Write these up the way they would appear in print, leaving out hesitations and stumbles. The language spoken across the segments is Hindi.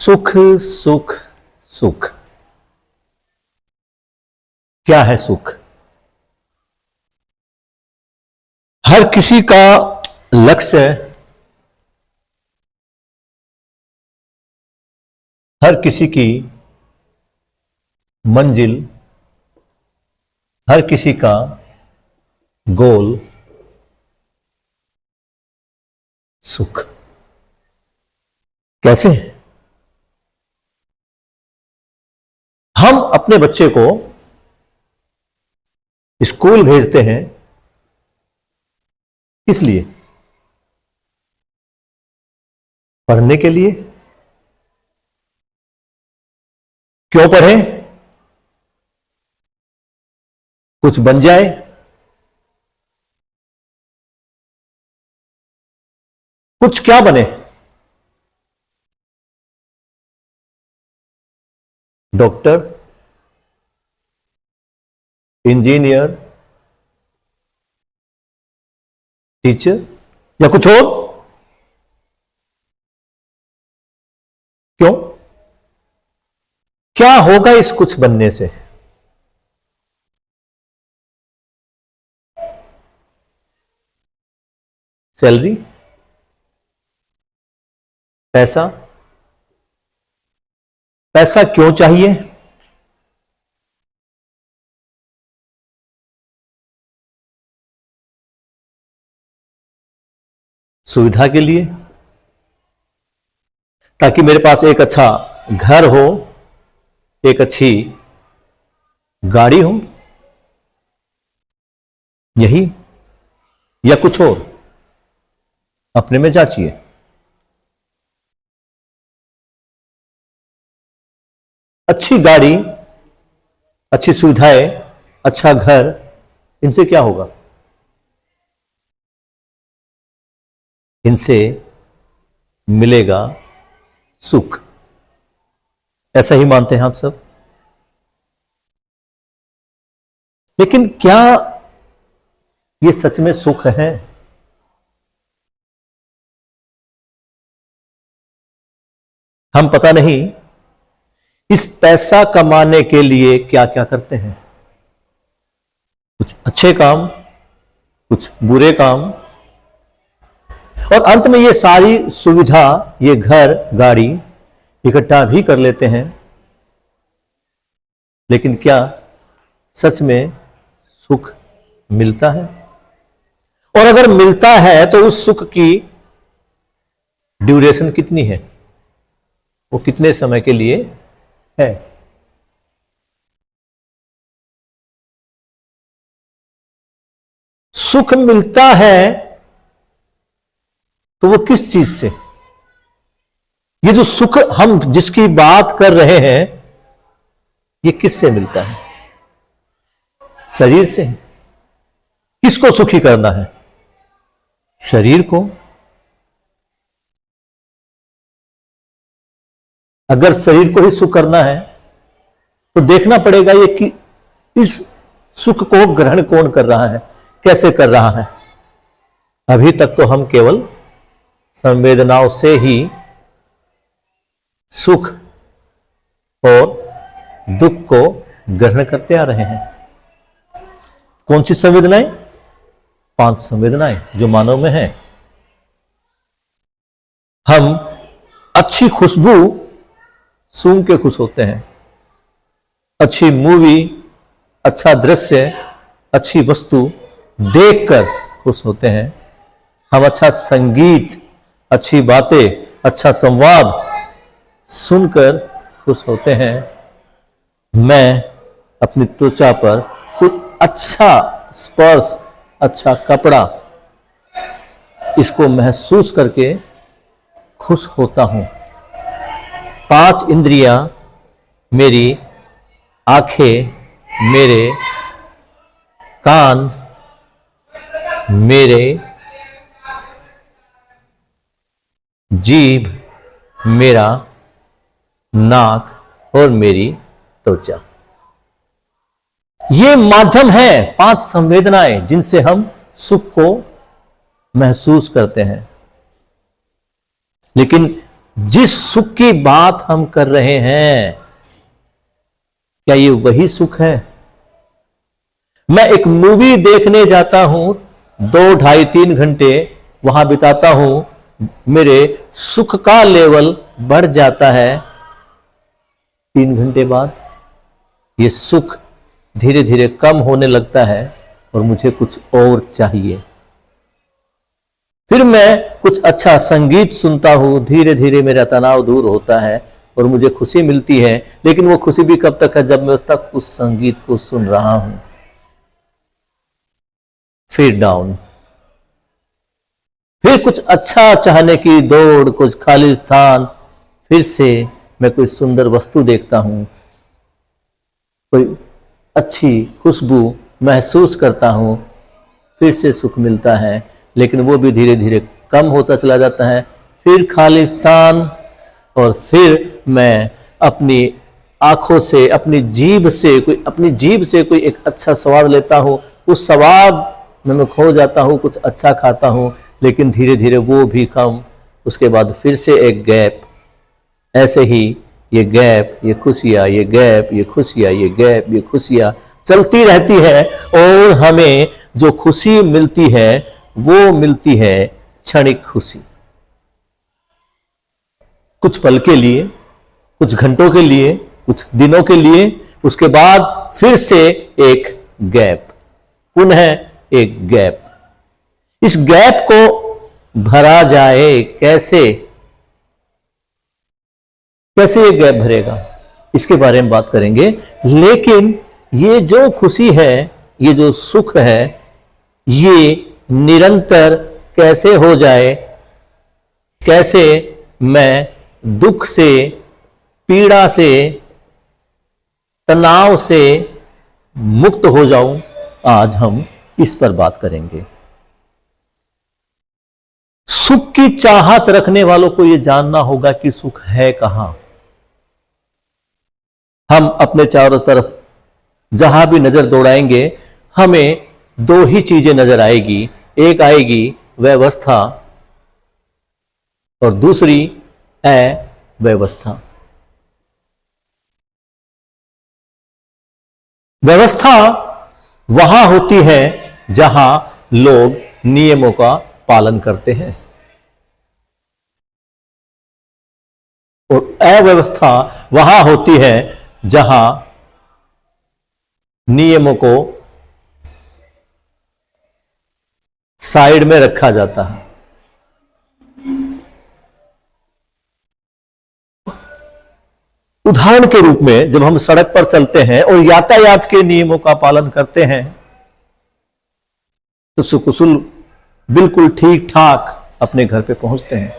सुख सुख सुख। क्या है सुख? हर किसी का लक्ष्य, हर किसी की मंजिल, हर किसी का गोल सुख। कैसे? हम अपने बच्चे को स्कूल भेजते हैं, किस लिए? पढ़ने के लिए। क्यों पढ़े? कुछ बन जाए। कुछ क्या बने? डॉक्टर, इंजीनियर, टीचर या कुछ और? क्यों? क्या होगा इस कुछ बनने से? सैलरी, पैसा। पैसा क्यों चाहिए? सुविधा के लिए, ताकि मेरे पास एक अच्छा घर हो, एक अच्छी गाड़ी हो। यही या कुछ और? अपने में जांचिए। अच्छी गाड़ी, अच्छी सुविधाएं, अच्छा घर, इनसे क्या होगा? इनसे मिलेगा सुख। ऐसा ही मानते हैं आप सब। लेकिन क्या ये सच में सुख है? हम पता नहीं इस पैसा कमाने के लिए क्या क्या करते हैं। कुछ अच्छे काम, कुछ बुरे काम, और अंत में ये सारी सुविधा, ये घर गाड़ी इकट्ठा भी कर लेते हैं। लेकिन क्या सच में सुख मिलता है? और अगर मिलता है तो उस सुख की ड्यूरेशन कितनी है? वो कितने समय के लिए है? सुख मिलता है तो वो किस चीज से? ये जो सुख हम जिसकी बात कर रहे हैं, ये किससे मिलता है? शरीर से। किसको सुखी करना है? शरीर को। अगर शरीर को ही सुख करना है तो देखना पड़ेगा ये कि इस सुख को ग्रहण कौन कर रहा है, कैसे कर रहा है। अभी तक तो हम केवल संवेदनाओं से ही सुख और दुख को ग्रहण करते आ रहे हैं। कौन सी संवेदनाएं? 5 संवेदनाएं जो मानव में हैं। हम अच्छी खुशबू सूंघ के खुश होते हैं, अच्छी मूवी, अच्छा दृश्य, अच्छी वस्तु देखकर खुश होते हैं। हम अच्छा संगीत, अच्छी बातें, अच्छा संवाद सुनकर खुश होते हैं। मैं अपनी त्वचा पर कुछ अच्छा स्पर्श, अच्छा कपड़ा, इसको महसूस करके खुश होता हूं। 5 इंद्रियां, मेरी आंखें, मेरे कान, मेरे जीभ, मेरा नाक और मेरी त्वचा, ये माध्यम है। 5 संवेदनाएं जिनसे हम सुख को महसूस करते हैं। लेकिन जिस सुख की बात हम कर रहे हैं, क्या ये वही सुख है? मैं एक मूवी देखने जाता हूं, 2, ढाई, 3 घंटे वहां बिताता हूं, मेरे सुख का लेवल बढ़ जाता है। 3 घंटे बाद ये सुख धीरे धीरे कम होने लगता है और मुझे कुछ और चाहिए। फिर मैं कुछ अच्छा संगीत सुनता हूं, धीरे धीरे मेरा तनाव दूर होता है और मुझे खुशी मिलती है। लेकिन वो खुशी भी कब तक है? जब मैं तक उस संगीत को सुन रहा हूं। फिर डाउन, फिर कुछ अच्छा चाहने की दौड़, कुछ खाली स्थान, फिर से मैं कोई सुंदर वस्तु देखता हूं, कोई अच्छी खुशबू महसूस करता हूं, फिर से सुख मिलता है। लेकिन वो भी धीरे धीरे कम होता चला जाता है। फिर खाली स्थान, और फिर मैं अपनी आंखों से, अपनी जीभ से कोई एक अच्छा स्वाद लेता हूं, उस स्वाद में मैं खो जाता हूं, कुछ अच्छा खाता हूं, लेकिन धीरे धीरे वो भी कम। उसके बाद फिर से एक गैप। ऐसे ही ये गैप, ये खुशियां, ये गैप, ये खुशियां, ये गैप, ये खुशियां चलती रहती है। और हमें जो खुशी मिलती है वो मिलती है क्षणिक खुशी, कुछ पल के लिए, कुछ घंटों के लिए, कुछ दिनों के लिए। उसके बाद फिर से एक गैप, पुनः एक गैप। इस गैप को भरा जाए कैसे? कैसे ये गैप भरेगा, इसके बारे में बात करेंगे। लेकिन ये जो खुशी है, ये जो सुख है, ये निरंतर कैसे हो जाए? कैसे मैं दुख से, पीड़ा से, तनाव से मुक्त हो जाऊं? आज हम इस पर बात करेंगे। सुख की चाहत रखने वालों को यह जानना होगा कि सुख है कहां। हम अपने चारों तरफ जहां भी नजर दौड़ाएंगे, हमें दो ही चीजें नजर आएगी। एक आएगी व्यवस्था और दूसरी अव्यवस्था। व्यवस्था वहां होती है जहां लोग नियमों का पालन करते हैं, और अव्यवस्था वहां होती है जहां नियमों को साइड में रखा जाता है। उदाहरण के रूप में, जब हम सड़क पर चलते हैं और यातायात के नियमों का पालन करते हैं तो सुकुशल बिल्कुल ठीक ठाक अपने घर पे पहुंचते हैं।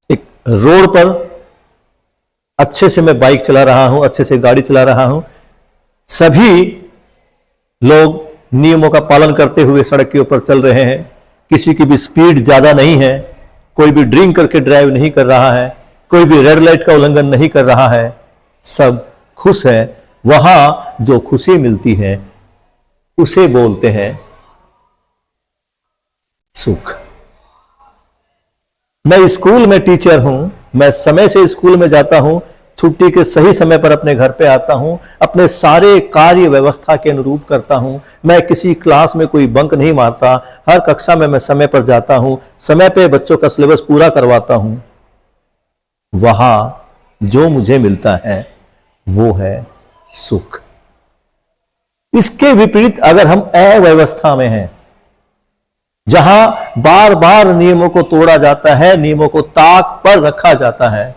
एक रोड पर अच्छे से मैं बाइक चला रहा हूं, अच्छे से गाड़ी चला रहा हूं, सभी लोग नियमों का पालन करते हुए सड़क के ऊपर चल रहे हैं। किसी की भी स्पीड ज्यादा नहीं है, कोई भी ड्रिंक करके ड्राइव नहीं कर रहा है, कोई भी रेड लाइट का उल्लंघन नहीं कर रहा है, सब खुश है। वहां जो खुशी मिलती है उसे बोलते हैं सुख। मैं स्कूल में टीचर हूं, मैं समय से स्कूल में जाता हूं, छुट्टी के सही समय पर अपने घर पे आता हूं, अपने सारे कार्य व्यवस्था के अनुरूप करता हूं। मैं किसी क्लास में कोई बंक नहीं मारता, हर कक्षा में मैं समय पर जाता हूं, समय पे बच्चों का सिलेबस पूरा करवाता हूं। वहां जो मुझे मिलता है वो है सुख। इसके विपरीत अगर हम अव्यवस्था में हैं, जहां बार बार नियमों को तोड़ा जाता है, नियमों को ताक पर रखा जाता है,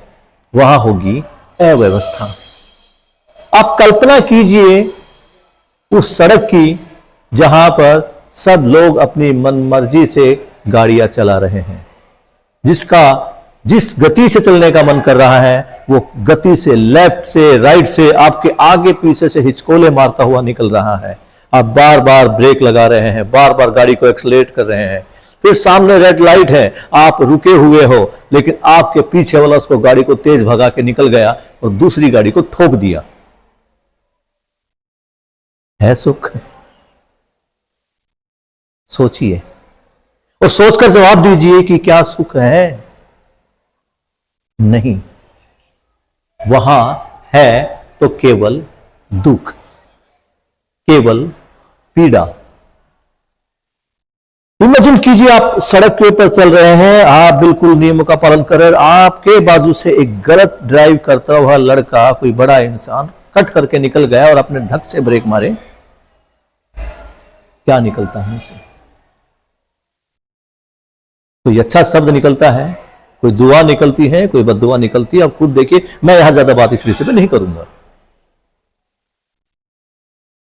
वहां होगी अव्यवस्था। आप कल्पना कीजिए उस सड़क की जहां पर सब लोग अपनी मनमर्जी से गाड़ियां चला रहे हैं, जिस गति से चलने का मन कर रहा है वो गति से, लेफ्ट से, राइट से, आपके आगे पीछे से हिचकोले मारता हुआ निकल रहा है। आप बार बार ब्रेक लगा रहे हैं, बार बार गाड़ी को एक्सलेट कर रहे हैं, फिर सामने रेड लाइट है, आप रुके हुए हो, लेकिन आपके पीछे वाला उसको गाड़ी को तेज भगा के निकल गया और दूसरी गाड़ी को ठोक दिया। है सुख? सोचिए और सोचकर जवाब दीजिए कि क्या सुख है। नहीं, वहां है तो केवल दुख, केवल पीड़ा। इमेजिन कीजिए, आप सड़क के ऊपर चल रहे हैं, आप बिल्कुल नियमों का पालन कर रहे हैं, आपके बाजू से एक गलत ड्राइव करता हुआ लड़का, कोई बड़ा इंसान कट करके निकल गया और अपने धक से ब्रेक मारे, क्या निकलता है उसे? कोई अच्छा शब्द निकलता है, कोई दुआ निकलती है, कोई बद्दुआ निकलती है। अब खुद देखिए, मैं यहां ज्यादा बात इस विषय पे नहीं करूंगा।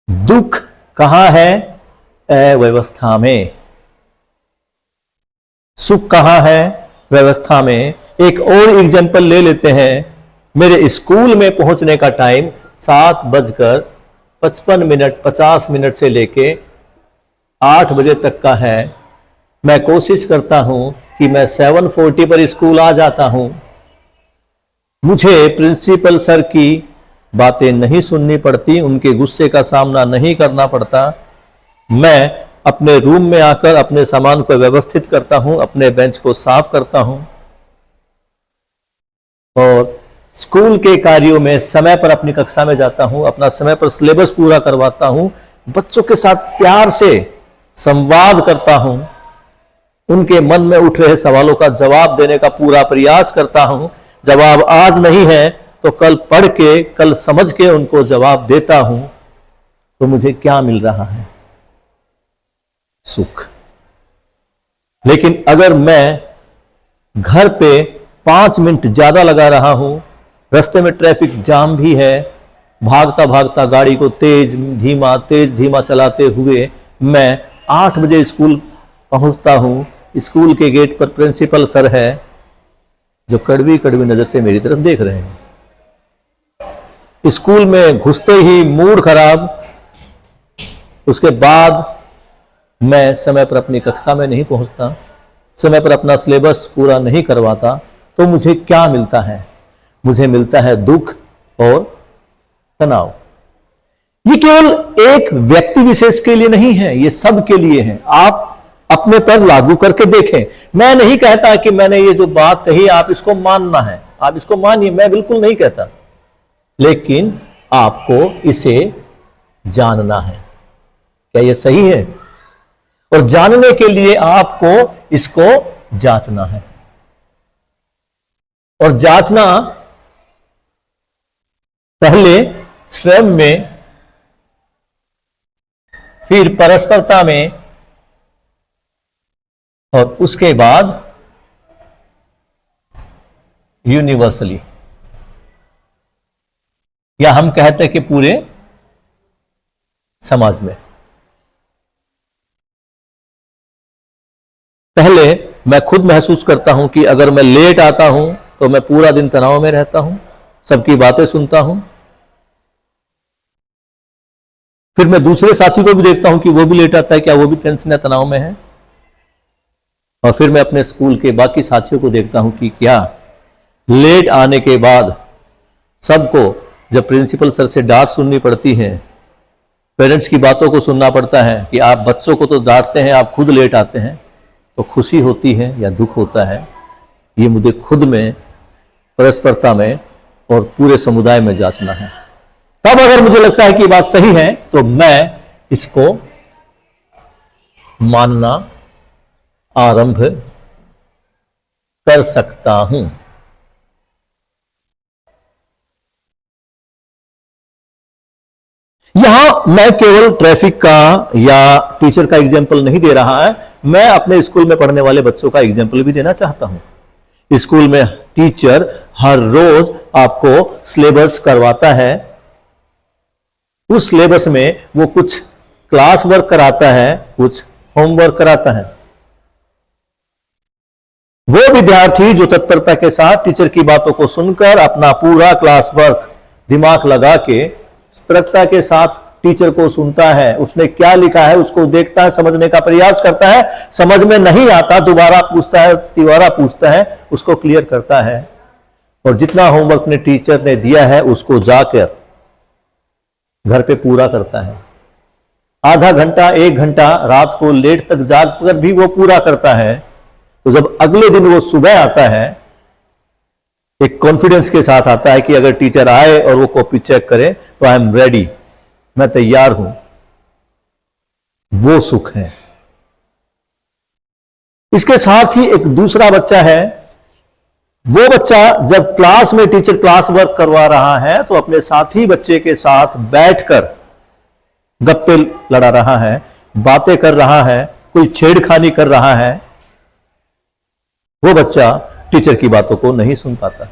दुख कहां है? अव्यवस्था में। सुख कहां है? व्यवस्था में। एक और एग्जाम्पल ले लेते हैं। मेरे स्कूल में पहुंचने का टाइम 7:55 50 मिनट से लेके 8 बजे तक का है। मैं कोशिश करता हूं कि मैं 7:40 पर स्कूल आ जाता हूं। मुझे प्रिंसिपल सर की बातें नहीं सुननी पड़ती, उनके गुस्से का सामना नहीं करना पड़ता। मैं अपने रूम में आकर अपने सामान को व्यवस्थित करता हूं, अपने बेंच को साफ करता हूं और स्कूल के कार्यों में समय पर अपनी कक्षा में जाता हूं, अपना समय पर सिलेबस पूरा करवाता हूं, बच्चों के साथ प्यार से संवाद करता हूं, उनके मन में उठ रहे सवालों का जवाब देने का पूरा प्रयास करता हूं। जवाब आज नहीं है तो कल पढ़ के, कल समझ के उनको जवाब देता हूं। तो मुझे क्या मिल रहा है? सुख। लेकिन अगर मैं घर पे 5 मिनट ज्यादा लगा रहा हूं, रास्ते में ट्रैफिक जाम भी है, भागता भागता गाड़ी को तेज धीमा चलाते हुए मैं 8 बजे स्कूल पहुंचता हूं। स्कूल के गेट पर प्रिंसिपल सर है जो कड़वी कड़वी नजर से मेरी तरफ देख रहे हैं। स्कूल में घुसते ही मूड खराब। उसके बाद मैं समय पर अपनी कक्षा में नहीं पहुंचता, समय पर अपना सिलेबस पूरा नहीं करवाता। तो मुझे क्या मिलता है? मुझे मिलता है दुख और तनाव। ये केवल एक व्यक्ति विशेष के लिए नहीं है, ये सब के लिए है। आप अपने पर लागू करके देखें। मैं नहीं कहता कि मैंने ये जो बात कही आप इसको मानना है, आप इसको मानिए, मैं बिल्कुल नहीं कहता, लेकिन आपको इसे जानना है। क्या ये सही है? और जानने के लिए आपको इसको जांचना है। और जांचना पहले स्वयं में, फिर परस्परता में और उसके बाद यूनिवर्सली, या हम कहते हैं कि पूरे समाज में। पहले मैं खुद महसूस करता हूं कि अगर मैं लेट आता हूं तो मैं पूरा दिन तनाव में रहता हूं, सबकी बातें सुनता हूं। फिर मैं दूसरे साथी को भी देखता हूं कि वो भी लेट आता है, क्या वो भी टेंशन या तनाव में है। और फिर मैं अपने स्कूल के बाकी साथियों को देखता हूं कि क्या लेट आने के बाद सबको जब प्रिंसिपल सर से डांट सुननी पड़ती है, पेरेंट्स की बातों को सुनना पड़ता है कि आप बच्चों को तो डांटते हैं, आप खुद लेट आते हैं, तो खुशी होती है या दुख होता है। ये मुझे खुद में, परस्परता में और पूरे समुदाय में जांचना है। तब अगर मुझे लगता है कि बात सही है तो मैं इसको मानना आरंभ कर सकता हूं। यहां मैं केवल ट्रैफिक का या टीचर का एग्जाम्पल नहीं दे रहा है, मैं अपने स्कूल में पढ़ने वाले बच्चों का एग्जाम्पल भी देना चाहता हूं। स्कूल में टीचर हर रोज आपको सिलेबस करवाता है। उस सिलेबस में वो कुछ क्लास वर्क कराता है, कुछ होमवर्क कराता है। वो विद्यार्थी जो तत्परता के साथ टीचर की बातों को सुनकर अपना पूरा क्लास वर्क दिमाग लगा के सतर्कता के साथ टीचर को सुनता है, उसने क्या लिखा है उसको देखता है, समझने का प्रयास करता है, समझ में नहीं आता दोबारा पूछता है, तिबारा पूछता है, उसको क्लियर करता है और जितना होमवर्क ने टीचर ने दिया है उसको जाकर घर पे पूरा करता है। आधा घंटा 1 घंटा रात को लेट तक जाग कर भी वो पूरा करता है। तो जब अगले दिन वो सुबह आता है एक कॉन्फिडेंस के साथ आता है कि अगर टीचर आए और वो कॉपी चेक करे तो आई एम रेडी, मैं तैयार हूं। वो सुख है। इसके साथ ही एक दूसरा बच्चा है। वो बच्चा जब क्लास में टीचर क्लास वर्क करवा रहा है तो अपने साथी बच्चे के साथ बैठकर गप्पे लड़ा रहा है, बातें कर रहा है, कोई छेड़खानी कर रहा है, वो बच्चा टीचर की बातों को नहीं सुन पाता।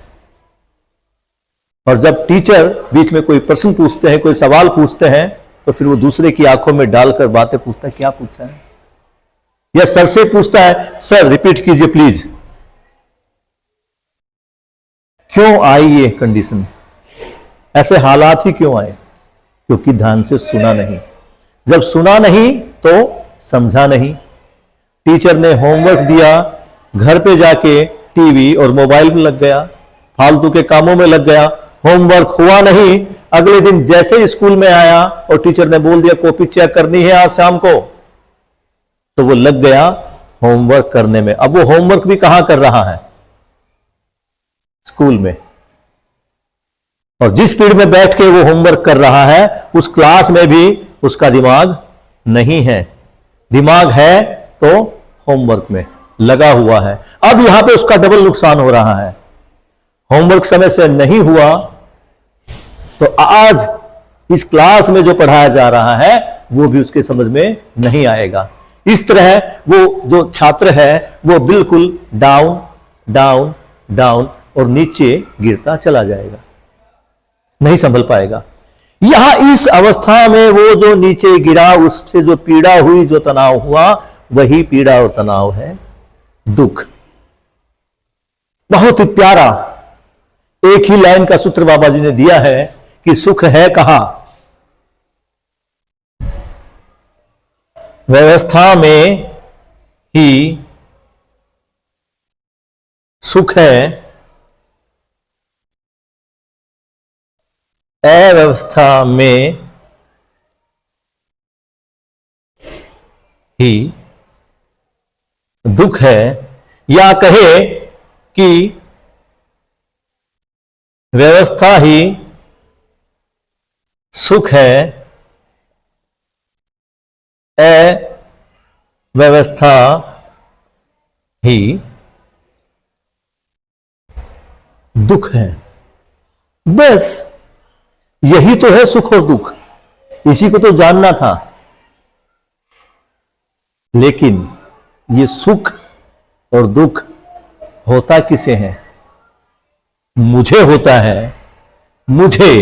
और जब टीचर बीच में कोई प्रश्न पूछते हैं, कोई सवाल पूछते हैं, तो फिर वो दूसरे की आंखों में डालकर बातें पूछता है, क्या पूछा है, या सर से पूछता है, सर रिपीट कीजिए प्लीज। क्यों आई ये कंडीशन, ऐसे हालात ही क्यों आए? क्योंकि ध्यान से सुना नहीं। जब सुना नहीं तो समझा नहीं। टीचर ने होमवर्क दिया, घर पे जाके टीवी और मोबाइल में लग गया, फालतू के कामों में लग गया, होमवर्क हुआ नहीं। अगले दिन जैसे ही स्कूल में आया और टीचर ने बोल दिया कॉपी चेक करनी है आज शाम को, तो वो लग गया होमवर्क करने में। अब वो होमवर्क भी कहां कर रहा है? स्कूल में। और जिस स्पीड में बैठ के वो होमवर्क कर रहा है उस क्लास में भी उसका दिमाग नहीं है। दिमाग है तो होमवर्क में लगा हुआ है। अब यहां पे उसका डबल नुकसान हो रहा है। होमवर्क समय से नहीं हुआ तो आज इस क्लास में जो पढ़ाया जा रहा है वो भी उसके समझ में नहीं आएगा। इस तरह वो जो छात्र है वो बिल्कुल डाउन डाउन डाउन और नीचे गिरता चला जाएगा, नहीं संभल पाएगा। यहां इस अवस्था में वो जो नीचे गिरा, उससे जो पीड़ा हुई, जो तनाव हुआ, वही पीड़ा और तनाव है दुख। बहुत ही प्यारा एक ही लाइन का सूत्र बाबा जी ने दिया है कि सुख है कहां? व्यवस्था में ही सुख है, अव्यवस्था में ही दुख है। या कहे कि व्यवस्था ही सुख है, अव्यवस्था ही दुख है। बस यही तो है सुख और दुख, इसी को तो जानना था। लेकिन ये सुख और दुख होता किसे है? मुझे होता है। मुझे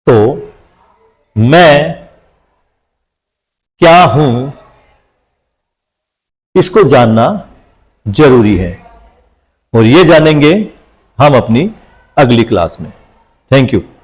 तो मैं क्या हूं, इसको जानना जरूरी है। और ये जानेंगे हम अपनी अगली क्लास में। Thank you.